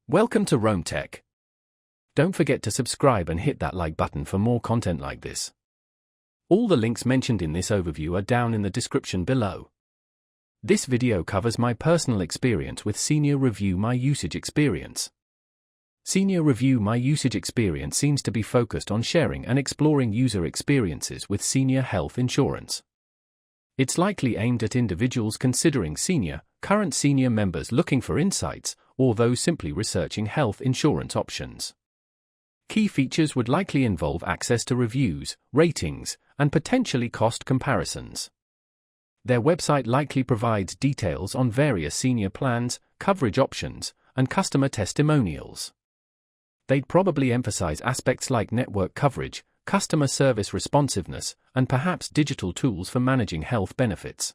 Welcome to Rome Tech. Don't forget to subscribe and hit that like button for more content like this. All the links mentioned in this overview are down in the description below. This video covers my personal experience with Cigna Review My Usage Experience. Cigna Review My Usage Experience seems to be focused on sharing and exploring user experiences with senior health insurance. It's likely aimed at individuals considering senior, current senior members looking for insights, or those simply researching health insurance options. Key features would likely involve access to reviews, ratings, and potentially cost comparisons. Their website likely provides details on various senior plans, coverage options, and customer testimonials. They'd probably emphasize aspects like network coverage, customer service responsiveness, and perhaps digital tools for managing health benefits.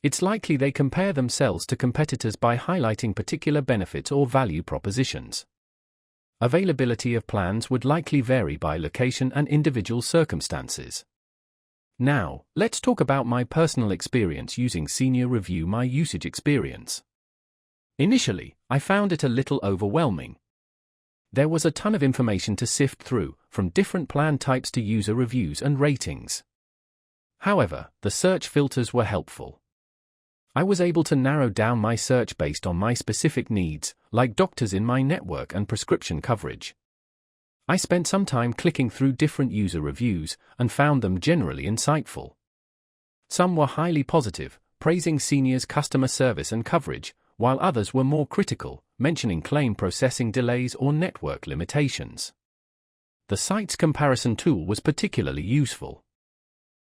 It's likely they compare themselves to competitors by highlighting particular benefits or value propositions. Availability of plans would likely vary by location and individual circumstances. Now, let's talk about my personal experience using Cigna Review My Usage Experience. Initially, I found it a little overwhelming. There was a ton of information to sift through, from different plan types to user reviews and ratings. However, the search filters were helpful. I was able to narrow down my search based on my specific needs, like doctors in my network and prescription coverage. I spent some time clicking through different user reviews and found them generally insightful. Some were highly positive, praising Cigna's customer service and coverage, while others were more critical, mentioning claim processing delays or network limitations. The site's comparison tool was particularly useful.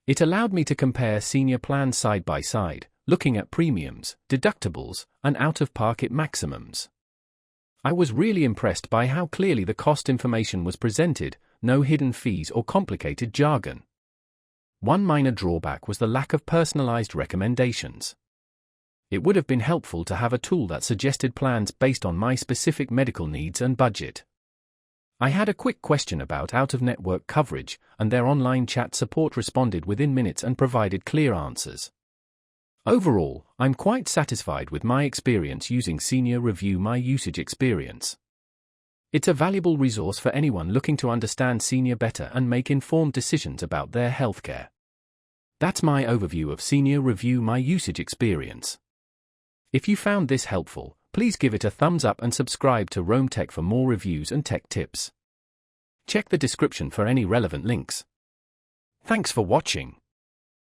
It allowed me to compare senior plans side by side, looking at premiums, deductibles, and out-of-pocket maximums. I was really impressed by how clearly the cost information was presented, no hidden fees or complicated jargon. One minor drawback was the lack of personalized recommendations. It would have been helpful to have a tool that suggested plans based on my specific medical needs and budget. I had a quick question about out-of-network coverage, and their online chat support responded within minutes and provided clear answers. Overall, I'm quite satisfied with my experience using Cigna Review My Usage Experience. It's a valuable resource for anyone looking to understand senior better and make informed decisions about their healthcare. That's my overview of Cigna Review My Usage Experience. If you found this helpful, please give it a thumbs up and subscribe to Rome Tech for more reviews and tech tips. Check the description for any relevant links. Thanks for watching.